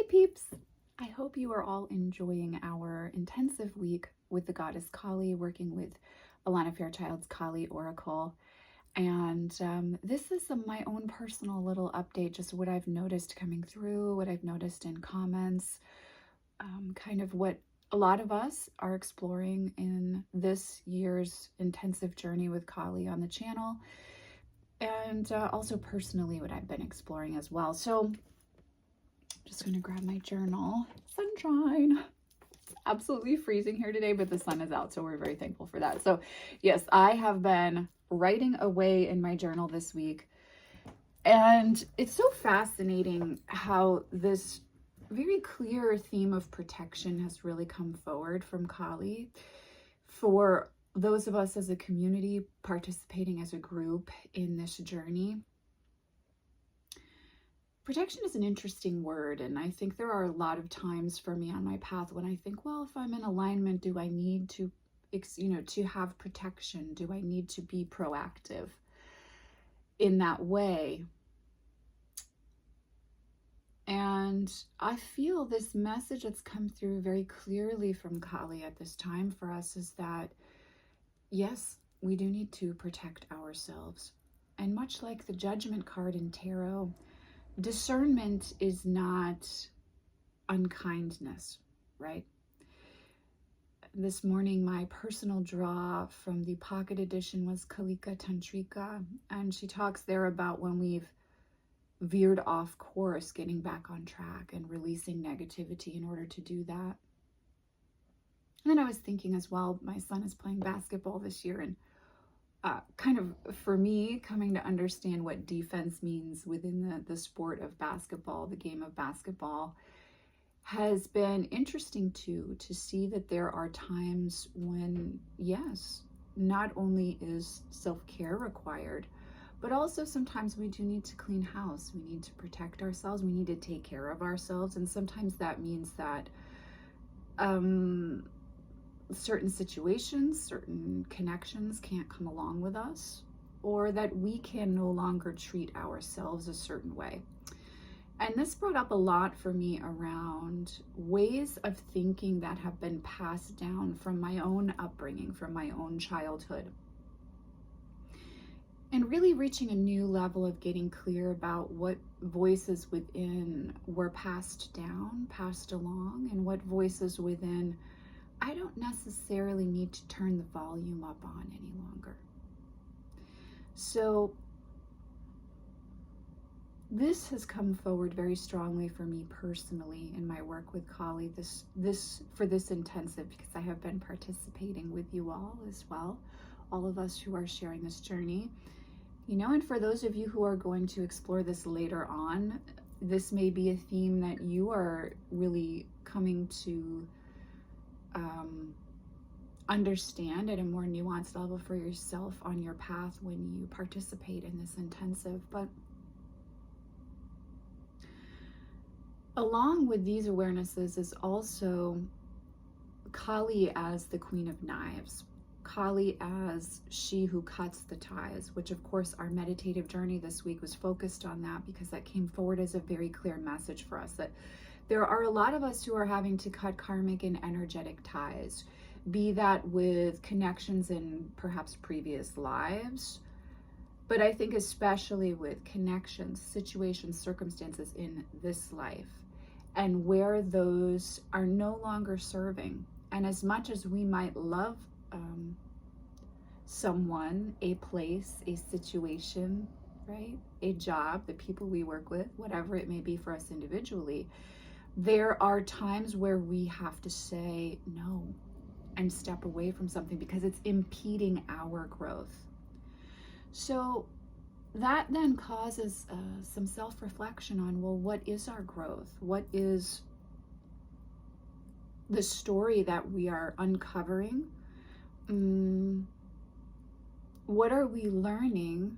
peeps! I hope you are all enjoying our intensive week with the goddess Kali, working with Alana Fairchild's Kali Oracle. And this is my own personal little update, just what I've noticed coming through, what I've noticed in comments, kind of what a lot of us are exploring in this year's intensive journey with Kali on the channel, and also personally what I've been exploring as well. So just going to grab my journal. Sunshine. It's absolutely freezing here today, but the sun is out, so we're very thankful for that. So yes, I have been writing away in my journal this week, and it's so fascinating how this very clear theme of protection has really come forward from Kali for those of us as a community participating as a group in this journey. Protection is an interesting word, and I think there are a lot of times for me on my path when I think, well, if I'm in alignment, do I need to, to have protection? Do I need to be proactive in that way? And I feel this message that's come through very clearly from Kali at this time for us is that, yes, we do need to protect ourselves. And much like the Judgment card in Tarot, discernment is not unkindness, right? This morning, my personal draw from the pocket edition was Kalika Tantrika, and she talks there about when we've veered off course, getting back on track and releasing negativity in order to do that. And then I was thinking as well, my son is playing basketball this year, and kind of for me, coming to understand what defense means within the sport of basketball, the game of basketball, has been interesting too, to see that there are times when, yes, not only is self-care required, but also sometimes we do need to clean house. We need to protect ourselves. We need to take care of ourselves. And sometimes that means that certain situations, certain connections can't come along with us, or that we can no longer treat ourselves a certain way. And this brought up a lot for me around ways of thinking that have been passed down from my own upbringing, from my own childhood. And really reaching a new level of getting clear about what voices within were passed down, passed along, and what voices within I don't necessarily need to turn the volume up on any longer. So this has come forward very strongly for me personally in my work with Kali for this intensive, because I have been participating with you all as well, all of us who are sharing this journey. And for those of you who are going to explore this later on, this may be a theme that you are really coming to understand at a more nuanced level for yourself on your path when you participate in this intensive. But along with these awarenesses is also Kali as the Queen of Knives, Kali as she who cuts the ties, which of course our meditative journey this week was focused on that, because that came forward as a very clear message for us that there are a lot of us who are having to cut karmic and energetic ties, be that with connections in perhaps previous lives, but I think especially with connections, situations, circumstances in this life, and where those are no longer serving. And as much as we might love someone, a place, a situation, right, a job, the people we work with, whatever it may be for us individually, there are times where we have to say no and step away from something because it's impeding our growth. So that then causes some self-reflection on, well, what is our growth? What is the story that we are uncovering? What are we learning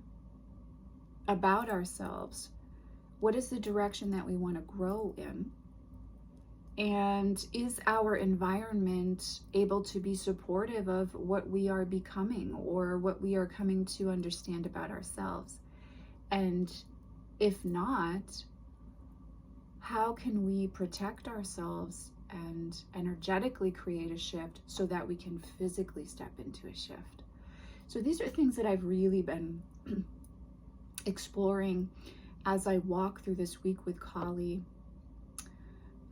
about ourselves? What is the direction that we want to grow in? And is our environment able to be supportive of what we are becoming or what we are coming to understand about ourselves? And if not, how can we protect ourselves and energetically create a shift so that we can physically step into a shift? So these are things that I've really been exploring as I walk through this week with Kali.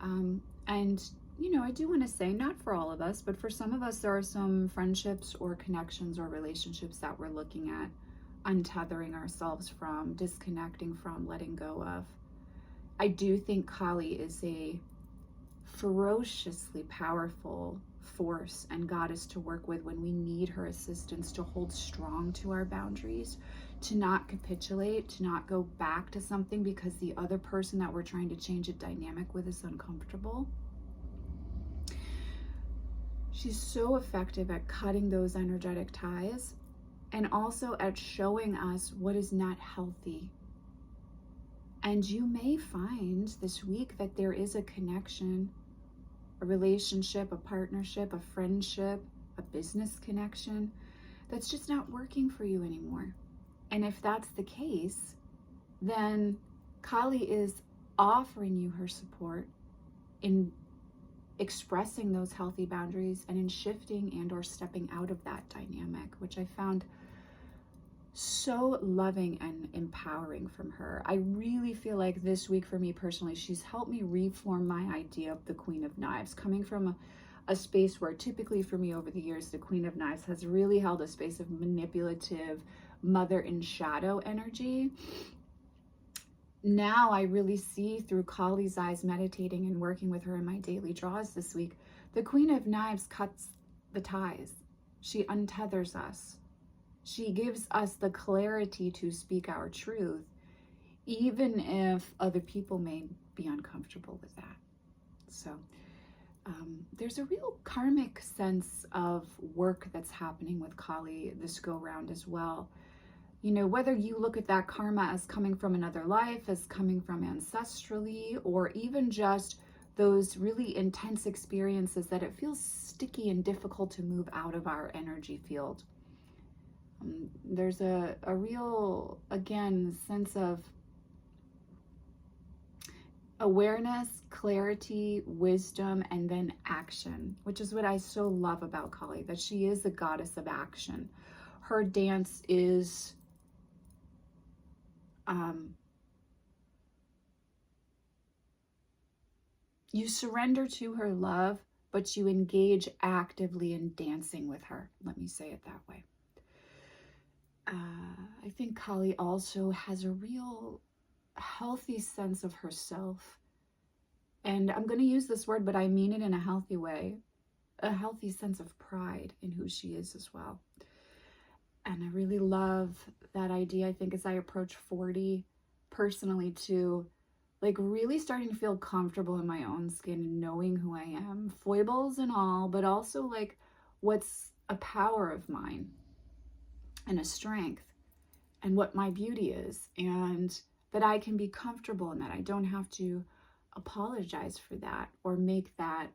And, you know, I do want to say, not for all of us, but for some of us, there are some friendships or connections or relationships that we're looking at untethering ourselves from, disconnecting from, letting go of. I do think Kali is a ferociously powerful force and goddess to work with when we need her assistance to hold strong to our boundaries, to not capitulate, to not go back to something because the other person that we're trying to change a dynamic with is uncomfortable. She's so effective at cutting those energetic ties and also at showing us what is not healthy. And you may find this week that there is a connection, a relationship, a partnership, a friendship, a business connection that's just not working for you anymore. And if that's the case, then Kali is offering you her support in expressing those healthy boundaries and in shifting and or stepping out of that dynamic, which I found so loving and empowering from her. I really feel like this week for me personally, she's helped me reform my idea of the Queen of Knives, coming from a space where typically for me over the years, the Queen of Knives has really held a space of manipulative mother in shadow energy. Now I really see through Kali's eyes, meditating and working with her in my daily draws this week, the Queen of Knives cuts the ties. She untethers us. She gives us the clarity to speak our truth, even if other people may be uncomfortable with that. So there's a real karmic sense of work that's happening with Kali this go round as well. You know, whether you look at that karma as coming from another life, as coming from ancestrally, or even just those really intense experiences that it feels sticky and difficult to move out of our energy field. There's a real, again, sense of awareness, clarity, wisdom, and then action, which is what I so love about Kali, that she is a goddess of action. Her dance is you surrender to her love, but you engage actively in dancing with her. Let me say it that way. I think Kali also has a real healthy sense of herself. And I'm going to use this word, but I mean it in a healthy way. A healthy sense of pride in who she is as well. And I really love that idea, I think, as I approach 40 personally, to like really starting to feel comfortable in my own skin and knowing who I am, foibles and all, but also like what's a power of mine and a strength and what my beauty is, and that I can be comfortable in that. I don't have to apologize for that or make that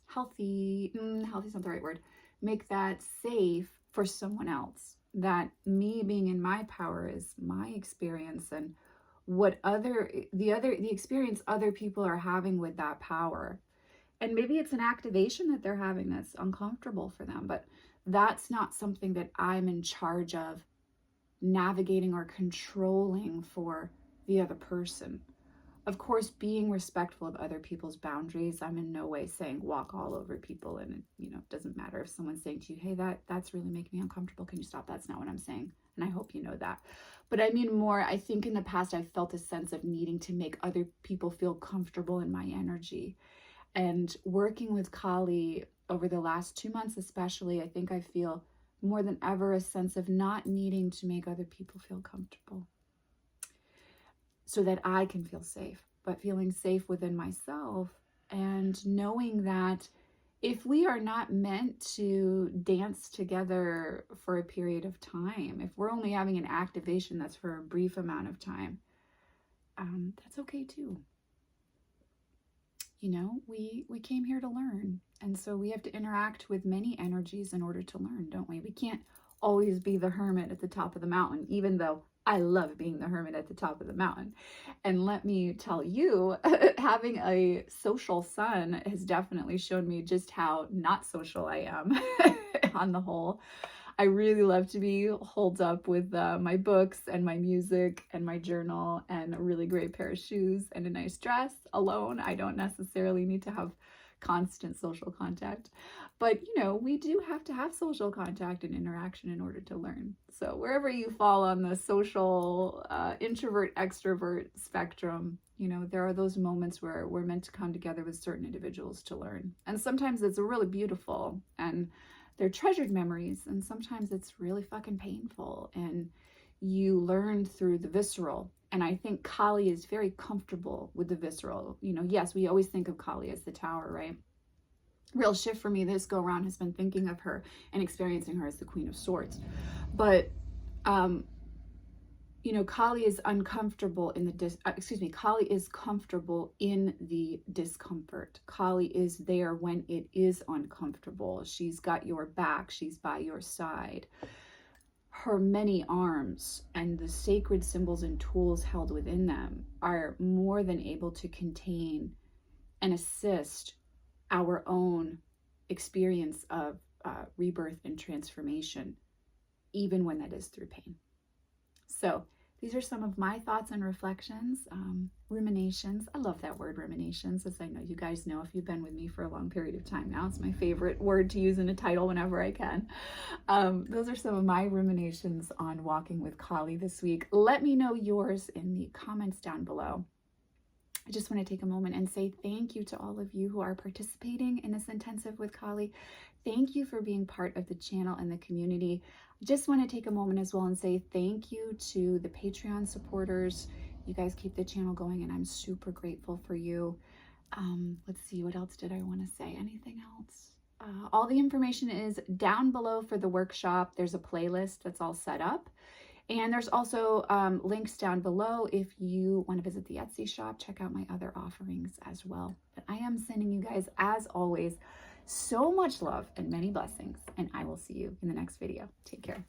healthy is not the right word, make that safe for someone else. That me being in my power is my experience, and what the experience other people are having with that power. And maybe it's an activation that they're having that's uncomfortable for them, but that's not something that I'm in charge of navigating or controlling for the other person. Of course, being respectful of other people's boundaries. I'm in no way saying walk all over people, and you know, it doesn't matter if someone's saying to you, hey, that's really making me uncomfortable, can you stop? That's not what I'm saying, and I hope you know that. But I mean more, I think in the past I've felt a sense of needing to make other people feel comfortable in my energy. And working with Kali over the last 2 months especially, I think I feel more than ever a sense of not needing to make other people feel comfortable, so that I can feel safe, but feeling safe within myself, and knowing that if we are not meant to dance together for a period of time, if we're only having an activation that's for a brief amount of time, that's okay too. You know, we came here to learn, and so we have to interact with many energies in order to learn, don't we? We can't always be the hermit at the top of the mountain, even though I love being the hermit at the top of the mountain. And let me tell you, having a social son has definitely shown me just how not social I am on the whole. I really love to be holed up with my books and my music and my journal and a really great pair of shoes and a nice dress alone. I don't necessarily need to have constant social contact. But, you know, we do have to have social contact and interaction in order to learn. So wherever you fall on the social introvert, extrovert spectrum, you know, there are those moments where we're meant to come together with certain individuals to learn. And sometimes it's really beautiful and they're treasured memories. And sometimes it's really fucking painful. And you learn through the visceral. And I think Kali is very comfortable with the visceral. You know, yes, we always think of Kali as the tower, right? Real shift for me this go around has been thinking of her and experiencing her as the Queen of Swords. But, you know, Kali is uncomfortable in the, Kali is comfortable in the discomfort. Kali is there when it is uncomfortable. She's got your back. She's by your side. Her many arms and the sacred symbols and tools held within them are more than able to contain and assist our own experience of rebirth and transformation, even when that is through pain. So these are some of my thoughts and reflections, ruminations. I love that word, ruminations, as I know you guys know if you've been with me for a long period of time now. It's my favorite word to use in a title whenever I can. Those are some of my ruminations on walking with Kali this week. Let me know yours in the comments down below. I just want to take a moment and say thank you to all of you who are participating in this intensive with Kali. Thank you for being part of the channel and the community. I just want to take a moment as well and say thank you to the Patreon supporters. You guys keep the channel going and I'm super grateful for you. Let's see, what else did I want to say? Anything else? All the information is down below for the workshop. There's a playlist that's all set up. And there's also links down below if you want to visit the Etsy shop. Check out my other offerings as well. But I am sending you guys, as always, so much love and many blessings. And I will see you in the next video. Take care.